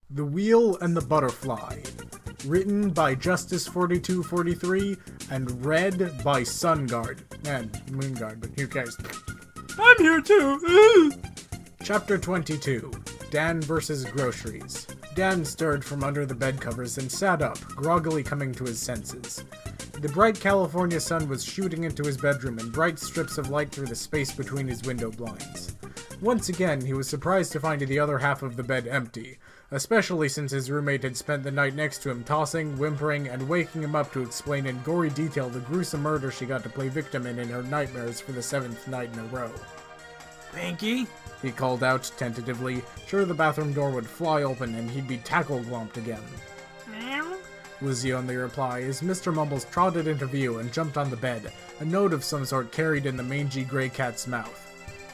The Wheel and the Butterfly. Written by Justice4243 and read by Sunguard. And Moonguard, but who cares? I'm here too! Chapter 22. Dan versus Groceries. Dan stirred from under the bed covers and sat up, groggily coming to his senses. The bright California sun was shooting into his bedroom in bright strips of light through the space between his window blinds. Once again, he was surprised to find the other half of the bed empty, especially since his roommate had spent the night next to him tossing, whimpering, and waking him up to explain in gory detail the gruesome murder she got to play victim in her nightmares for the 7th night in a row. Pinky? He called out tentatively, sure the bathroom door would fly open and he'd be tackle-glomped again. Meow? Was the only reply as Mr. Mumbles trotted into view and jumped on the bed, a note of some sort carried in the mangy gray cat's mouth.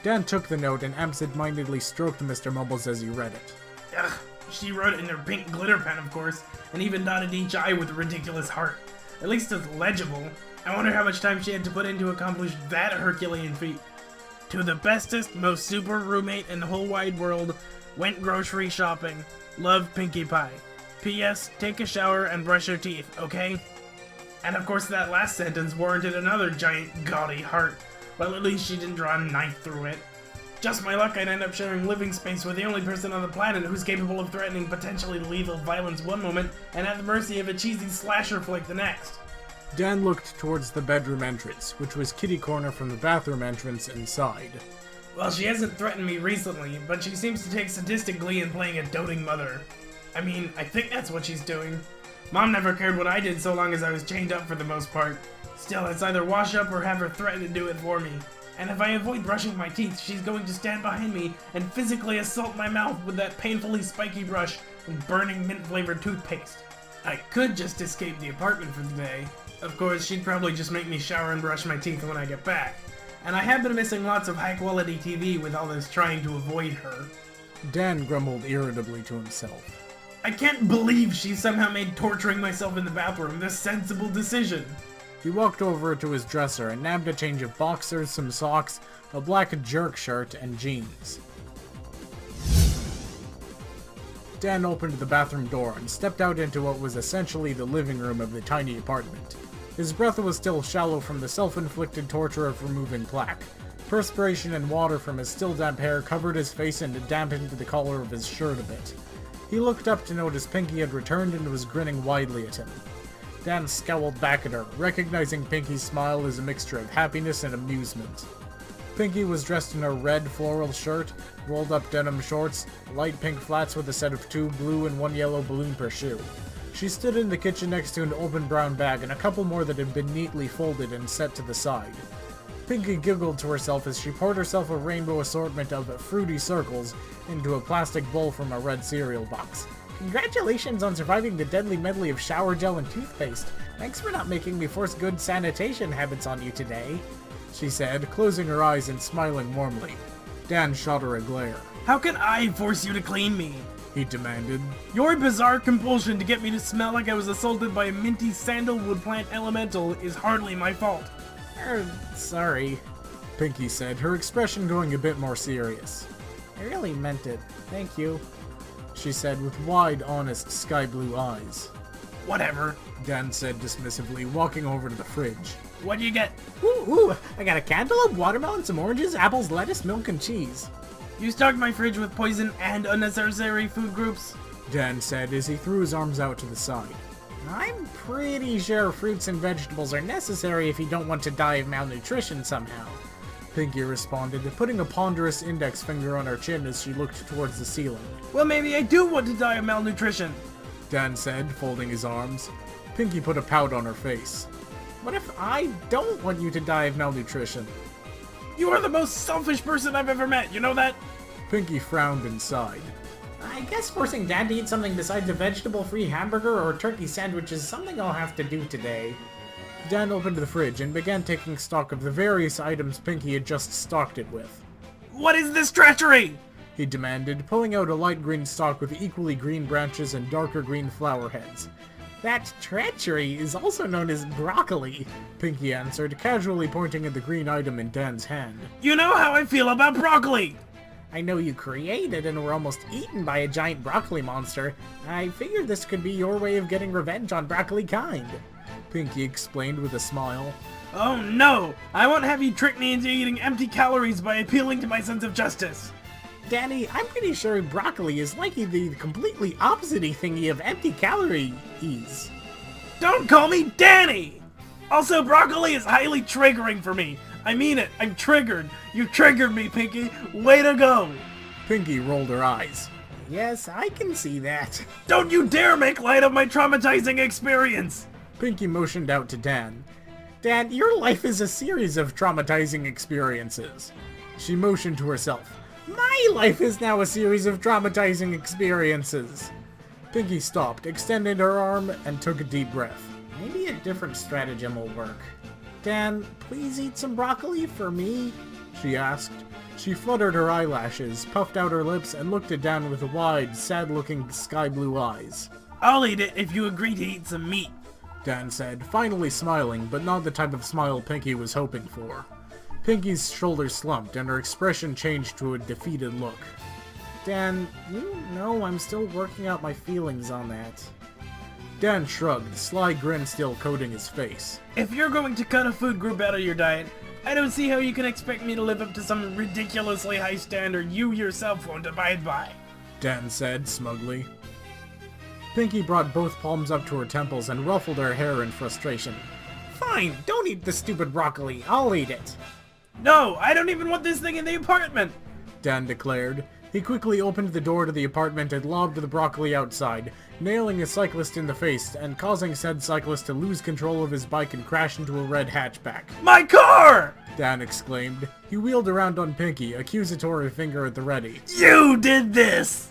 Dan took the note and absent-mindedly stroked Mr. Mumbles as he read it. Ugh, she wrote it in her pink glitter pen, of course, and even dotted each I with a ridiculous heart. At least it's legible. I wonder how much time she had to put in to accomplish that Herculean feat. To the bestest, most super roommate in the whole wide world, went grocery shopping. Love, Pinkie Pie. P.S. Take a shower and brush your teeth, okay? And of course that last sentence warranted another giant gaudy heart. Well, at least she didn't draw a knife through it. Just my luck I'd end up sharing living space with the only person on the planet who's capable of threatening potentially lethal violence one moment and at the mercy of a cheesy slasher flick the next. Dan looked towards the bedroom entrance, which was kitty corner from the bathroom entrance inside. Well, she hasn't threatened me recently, but she seems to take sadistic glee in playing a doting mother. I mean, I think that's what she's doing. Mom never cared what I did so long as I was chained up for the most part. Still, it's either wash up or have her threaten to do it for me. And if I avoid brushing my teeth, she's going to stand behind me and physically assault my mouth with that painfully spiky brush and burning mint-flavored toothpaste. I could just escape the apartment for the day. Of course, she'd probably just make me shower and brush my teeth when I get back. And I have been missing lots of high-quality TV with all this trying to avoid her. Dan grumbled irritably to himself. I can't believe she somehow made torturing myself in the bathroom the sensible decision. He walked over to his dresser and nabbed a change of boxers, some socks, a black jerk shirt, and jeans. Dan opened the bathroom door and stepped out into what was essentially the living room of the tiny apartment. His breath was still shallow from the self-inflicted torture of removing plaque. Perspiration and water from his still damp hair covered his face and dampened the collar of his shirt a bit. He looked up to notice Pinky had returned and was grinning widely at him. Dan scowled back at her, recognizing Pinky's smile as a mixture of happiness and amusement. Pinky was dressed in a red floral shirt, rolled-up denim shorts, light pink flats with a set of 2 blue and 1 yellow balloon per shoe. She stood in the kitchen next to an open brown bag and a couple more that had been neatly folded and set to the side. Pinky giggled to herself as she poured herself a rainbow assortment of fruity circles into a plastic bowl from a red cereal box. Congratulations on surviving the deadly medley of shower gel and toothpaste. Thanks for not making me force good sanitation habits on you today, she said, closing her eyes and smiling warmly. Dan shot her a glare. How can I force you to clean me? He demanded. Your bizarre compulsion to get me to smell like I was assaulted by a minty sandalwood plant elemental is hardly my fault. Sorry, Pinky said, her expression going a bit more serious. I really meant it. Thank you, she said with wide, honest, sky-blue eyes. Whatever, Dan said dismissively, walking over to the fridge. What do you get? Ooh, I got a cantaloupe, watermelon, some oranges, apples, lettuce, milk, and cheese. You stocked my fridge with poison and unnecessary food groups? Dan said as he threw his arms out to the side. I'm pretty sure fruits and vegetables are necessary if you don't want to die of malnutrition somehow, Pinky responded, putting a ponderous index finger on her chin as she looked towards the ceiling. Well, maybe I do want to die of malnutrition, Dan said, folding his arms. Pinky put a pout on her face. What if I don't want you to die of malnutrition? You are the most selfish person I've ever met, you know that? Pinky frowned and sighed. I guess forcing Dad to eat something besides a vegetable-free hamburger or turkey sandwich is something I'll have to do today. Dan opened the fridge and began taking stock of the various items Pinky had just stocked it with. What is this treachery? He demanded, pulling out a light green stalk with equally green branches and darker green flower heads. That treachery is also known as broccoli, Pinky answered, casually pointing at the green item in Dan's hand. You know how I feel about broccoli! I know you created and were almost eaten by a giant broccoli monster. I figured this could be your way of getting revenge on broccoli kind. Pinky explained with a smile. Oh no! I won't have you trick me into eating empty calories by appealing to my sense of justice. Danny, I'm pretty sure broccoli is likely the completely opposite-y thingy of empty calories. Don't call me Danny! Also, broccoli is highly triggering for me. I mean it, I'm triggered. You triggered me, Pinky. Way to go! Pinky rolled her eyes. Yes, I can see that. Don't you dare make light of my traumatizing experience! Pinky motioned out to Dan. Dan, your life is a series of traumatizing experiences. She motioned to herself. My life is now a series of traumatizing experiences. Pinky stopped, extended her arm, and took a deep breath. Maybe a different stratagem will work. Dan, please eat some broccoli for me? She asked. She fluttered her eyelashes, puffed out her lips, and looked at Dan with wide, sad-looking sky-blue eyes. I'll eat it if you agree to eat some meat, Dan said, finally smiling, but not the type of smile Pinky was hoping for. Pinky's shoulders slumped, and her expression changed to a defeated look. Dan, you know I'm still working out my feelings on that. Dan shrugged, sly grin still coating his face. If you're going to cut a food group out of your diet, I don't see how you can expect me to live up to some ridiculously high standard you yourself won't abide by, Dan said smugly. Pinky brought both palms up to her temples and ruffled her hair in frustration. Fine, don't eat the stupid broccoli, I'll eat it. No, I don't even want this thing in the apartment, Dan declared. He quickly opened the door to the apartment and lobbed the broccoli outside, nailing a cyclist in the face and causing said cyclist to lose control of his bike and crash into a red hatchback. My car! Dan exclaimed. He wheeled around on Pinky, accusatory finger at the ready. You did this!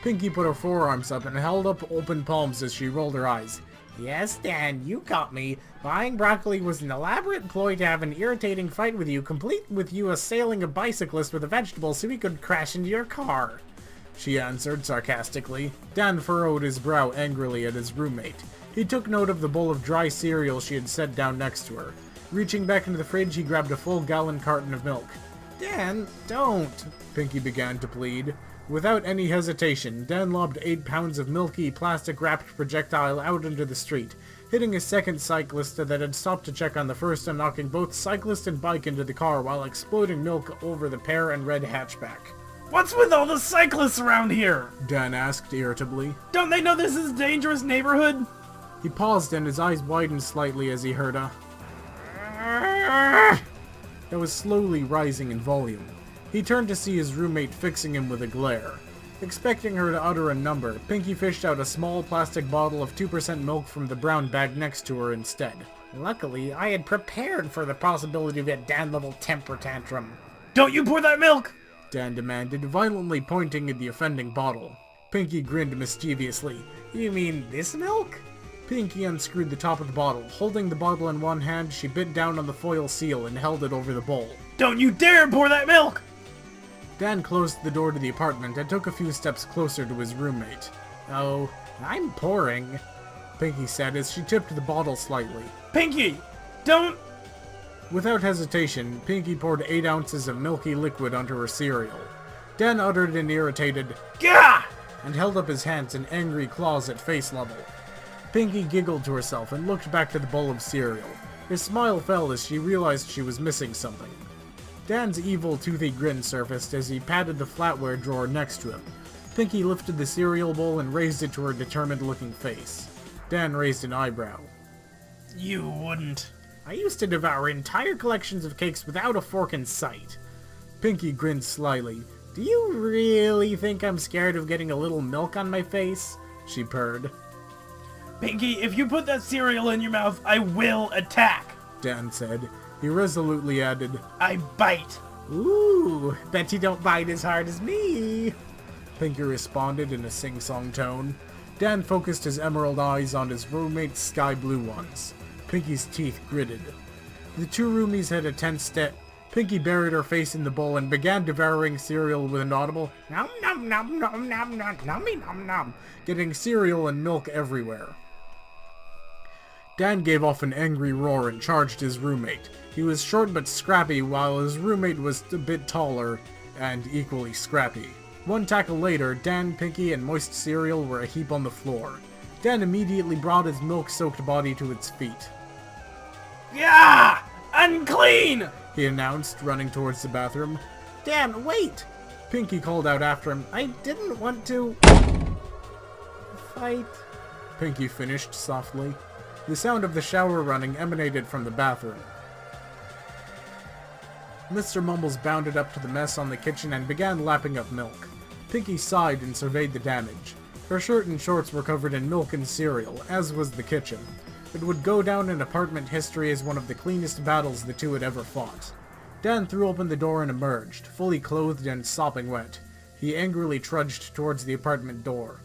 Pinky put her forearms up and held up open palms as she rolled her eyes. Yes, Dan, you got me. Buying broccoli was an elaborate ploy to have an irritating fight with you, complete with you assailing a bicyclist with a vegetable so he could crash into your car. She answered sarcastically. Dan furrowed his brow angrily at his roommate. He took note of the bowl of dry cereal she had set down next to her. Reaching back into the fridge, he grabbed a full gallon carton of milk. Dan, don't, Pinky began to plead. Without any hesitation, Dan lobbed 8 pounds of milky, plastic-wrapped projectile out into the street, hitting a second cyclist that had stopped to check on the first and knocking both cyclist and bike into the car while exploding milk over the pear and red hatchback. What's with all the cyclists around here? Dan asked irritably. Don't they know this is a dangerous neighborhood? He paused and his eyes widened slightly as he heard a that was slowly rising in volume. He turned to see his roommate fixing him with a glare. Expecting her to utter a number, Pinky fished out a small plastic bottle of 2% milk from the brown bag next to her instead. Luckily, I had prepared for the possibility of a Dan-level temper tantrum. Don't you pour that milk! Dan demanded, violently pointing at the offending bottle. Pinky grinned mischievously. You mean this milk? Pinky unscrewed the top of the bottle. Holding the bottle in one hand, she bit down on the foil seal and held it over the bowl. Don't you dare pour that milk! Dan closed the door to the apartment and took a few steps closer to his roommate. Oh, I'm pouring, Pinky said as she tipped the bottle slightly. Pinky! Don't... Without hesitation, Pinky poured 8 ounces of milky liquid onto her cereal. Dan uttered an irritated Gah! And held up his hands in angry claws at face level. Pinky giggled to herself and looked back to the bowl of cereal. Her smile fell as she realized she was missing something. Dan's evil, toothy grin surfaced as he patted the flatware drawer next to him. Pinky lifted the cereal bowl and raised it to her determined-looking face. Dan raised an eyebrow. You wouldn't. I used to devour entire collections of cakes without a fork in sight. Pinky grinned slyly. Do you really think I'm scared of getting a little milk on my face? She purred. Pinky, if you put that cereal in your mouth, I will attack, Dan said. He resolutely added, I bite. Ooh, bet you don't bite as hard as me. Pinky responded in a sing-song tone. Dan focused his emerald eyes on his roommate's sky blue ones. Pinky's teeth gritted. The two roomies had a tense step. Pinky buried her face in the bowl and began devouring cereal with an audible nom nom nom nom nom nom nommy nom nom, getting cereal and milk everywhere. Dan gave off an angry roar and charged his roommate. He was short but scrappy, while his roommate was a bit taller and equally scrappy. One tackle later, Dan, Pinky, and Moist Cereal were a heap on the floor. Dan immediately brought his milk-soaked body to its feet. Yeah! Unclean! He announced, running towards the bathroom. Dan, wait! Pinky called out after him. I didn't want to... fight. Pinky finished softly. The sound of the shower running emanated from the bathroom. Mr. Mumbles bounded up to the mess on the kitchen and began lapping up milk. Pinky sighed and surveyed the damage. Her shirt and shorts were covered in milk and cereal, as was the kitchen. It would go down in apartment history as one of the cleanest battles the two had ever fought. Dan threw open the door and emerged, fully clothed and sopping wet. He angrily trudged towards the apartment door.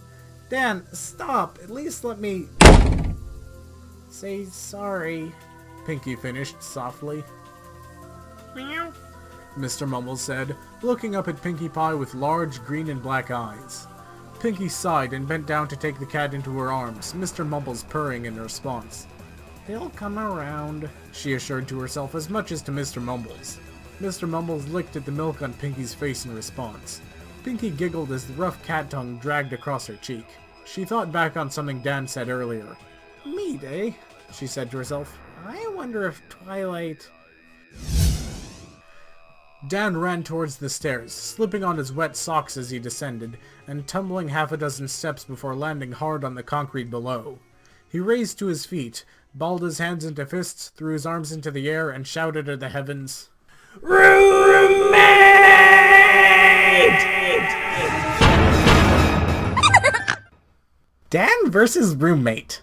Dan, stop! At least let me... say sorry. Pinky finished softly. Meow. Mr. Mumbles said, looking up at Pinkie Pie with large green and black eyes. Pinky sighed and bent down to take the cat into her arms, Mr. Mumbles purring in response. They'll come around, she assured to herself as much as to Mr. Mumbles. Mr. Mumbles licked at the milk on Pinky's face in response. Pinky giggled as the rough cat tongue dragged across her cheek. She thought back on something Dan said earlier. Meat, eh? She said to herself. I wonder if Twilight... Dan ran towards the stairs, slipping on his wet socks as he descended, and tumbling half a dozen steps before landing hard on the concrete below. He raised to his feet, balled his hands into fists, threw his arms into the air, and shouted at the heavens, Roommate! Dan versus Roommate.